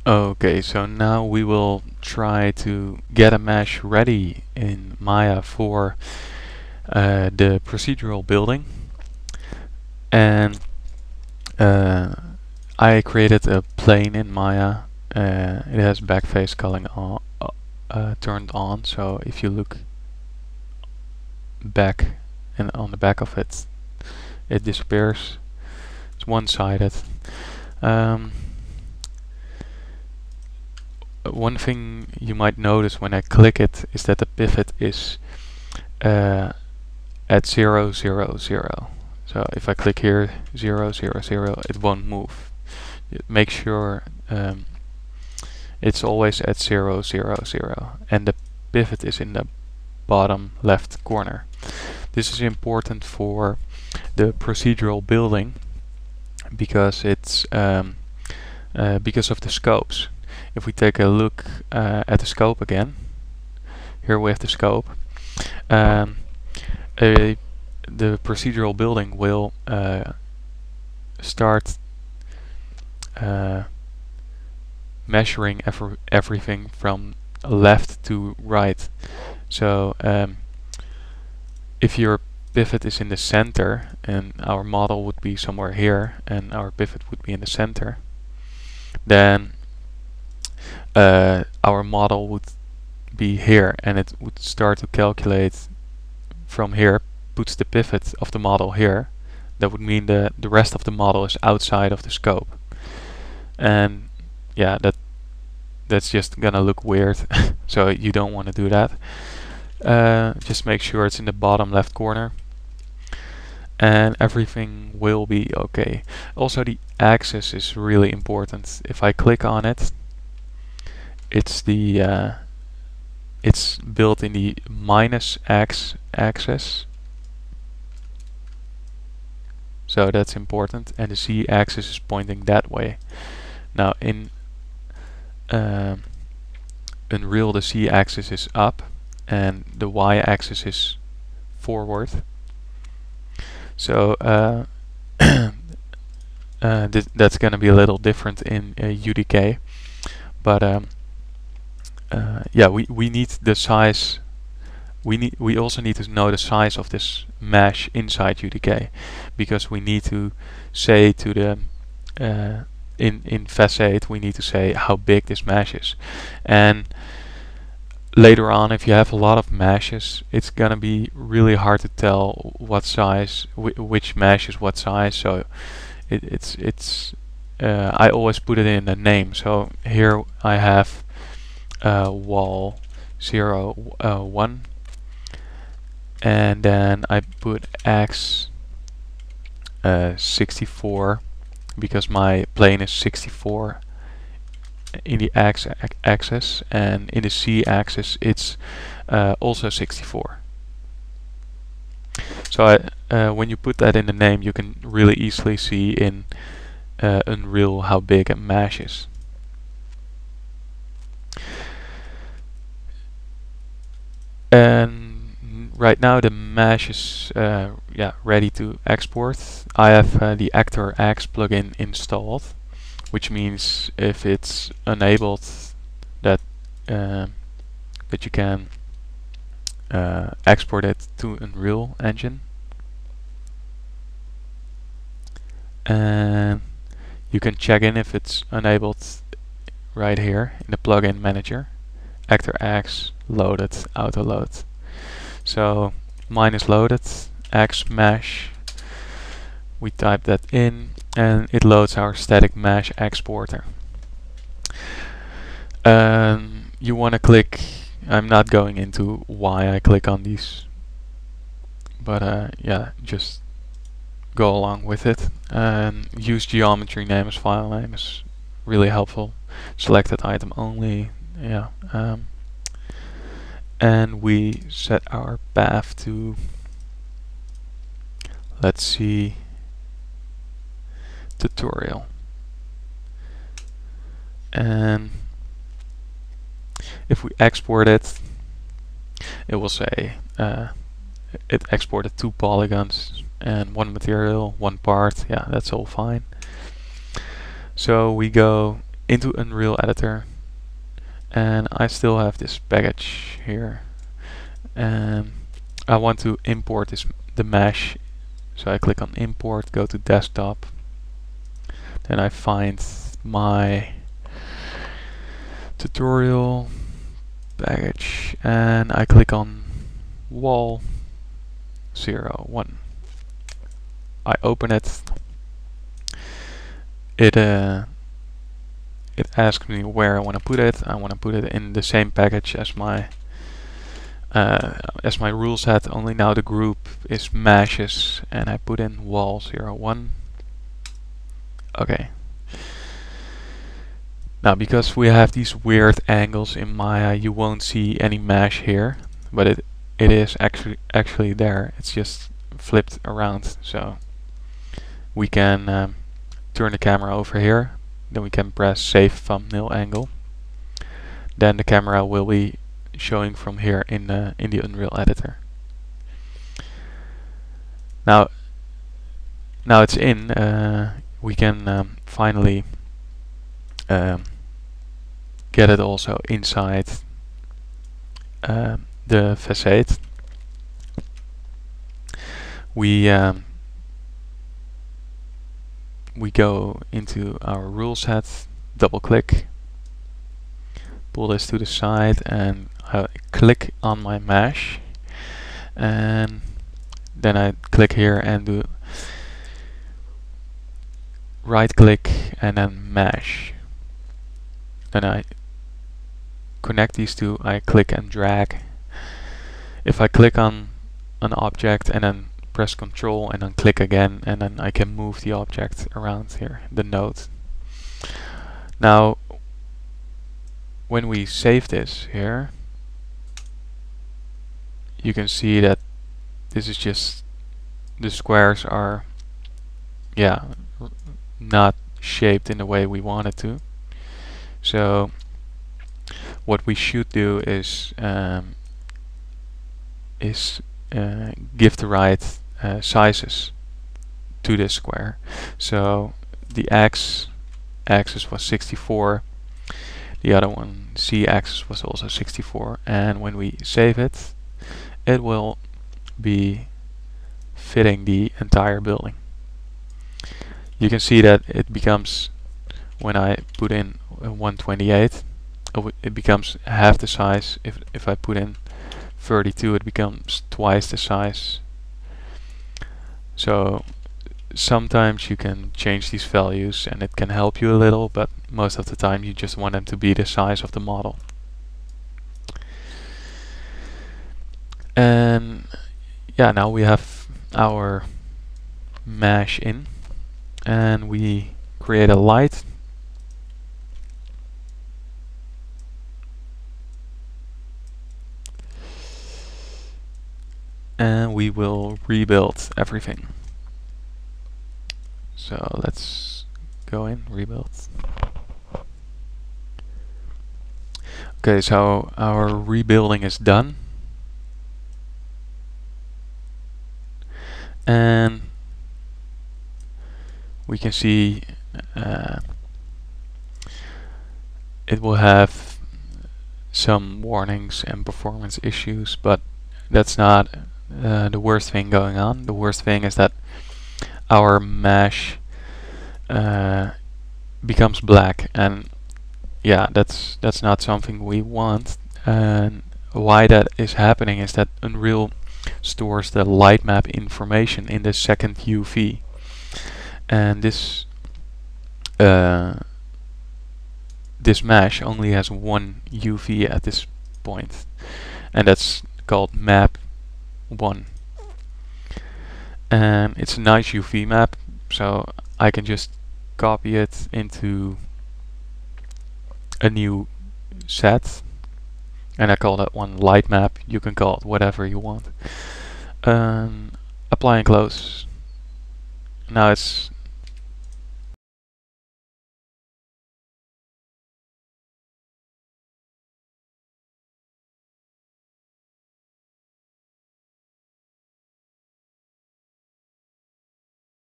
Okay, so now we will try to get a mesh ready in Maya for the procedural building. And I created a plane in Maya. It has backface culling turned on, so if you look back and on the back of it, it disappears. It's one-sided. One thing you might notice when I click it is that the pivot is at 0, 0, 0. So if I click here 0, 0, 0, it won't move. Make sure it's always at 0, 0, 0, and the pivot is in the bottom left corner. This is important for the procedural building because it's because of the scopes. If we take a look at the scope again, here we have the scope. The procedural building will start measuring everything from left to right. So if your pivot is in the center, and our model would be somewhere here, and our pivot would be in the center, then our model would be here, and it would start to calculate from here, puts the pivot of the model here. That would mean that the rest of the model is outside of the scope. And yeah, that's just gonna look weird, so you don't want to do that. Just make sure it's in the bottom left corner, and everything will be okay. Also, the axis is really important. If I click on it, it's the it's built in the -x axis, so that's important, and the z-axis is pointing that way. Now in Unreal, the z-axis is up and the y-axis is forward. So that's going to be a little different in UDK, but yeah, we need the size. We also need to know the size of this mesh inside UDK, because we need to say to the in facade we need to say how big this mesh is. And later on, if you have a lot of meshes, it's gonna be really hard to tell what size, which mesh is what size. So it's I always put it in the name. So here I have wall 0, 1, and then I put x 64, because my plane is 64 in the x-axis, and in the z-axis it's also 64. So when you put that in the name, you can really easily see in Unreal how big a mesh is. And right now the mesh is ready to export. I have the Actor X plugin installed, which means if it's enabled, that that you can export it to Unreal Engine, and you can check in if it's enabled right here in the plugin manager. Actor X loaded, auto load. So mine is loaded, X mesh. We type that in, and it loads our static mesh exporter. You want to click. I'm not going into why I click on these, but yeah, just go along with it. And use geometry name as file name is really helpful. Selected item only. Yeah. And we set our path to, let's see, tutorial. And if we export it, it will say it exported 2 polygons and 1 material, 1 part. Yeah, that's all fine. So we go into Unreal Editor, and I still have this package here, and I want to import the mesh. So I click on import, go to desktop, then I find my tutorial package and I click on wall 01. I open it. It asks me where I want to put it. I want to put it in the same package as my rule set, only now the group is meshes, and I put in wall 01. Okay. Now, because we have these weird angles in Maya, you won't see any mesh here, but it is actually there. It's just flipped around, so we can turn the camera over here. Then we can press save thumbnail angle. Then the camera will be showing from here in the Unreal Editor. Now it's in. We can finally get it also inside the facade. We go into our rule set, double click, pull this to the side, and click on my mesh, and then I click here and do right click and then mesh. Then I connect these two, I click and drag. If I click on an object and then press Ctrl and then click again, and then I can move the object around here, the node. Now when we save this here, you can see that this is just, the squares are not shaped in the way we want it to. So what we should do is give the right sizes to this square. So the x-axis was 64, the other one z-axis was also 64, and when we save it, it will be fitting the entire building. You can see that it becomes, when I put in 128, it becomes half the size. If I put in 32, it becomes twice the size. So sometimes you can change these values and it can help you a little, but most of the time you just want them to be the size of the model. And yeah, now we have our mesh in, and we create a light. And we will rebuild everything. So let's go in, rebuild. Okay, so our rebuilding is done. And we can see it will have some warnings and performance issues, but that's not the worst thing going on. The worst thing is that our mesh becomes black, and yeah, that's not something we want. And why that is happening is that Unreal stores the light map information in the second UV, and this mesh only has one UV at this point, and that's called map 1, and it's a nice UV map, so I can just copy it into a new set, and I call that one light map. You can call it whatever you want. Apply and close. Now it's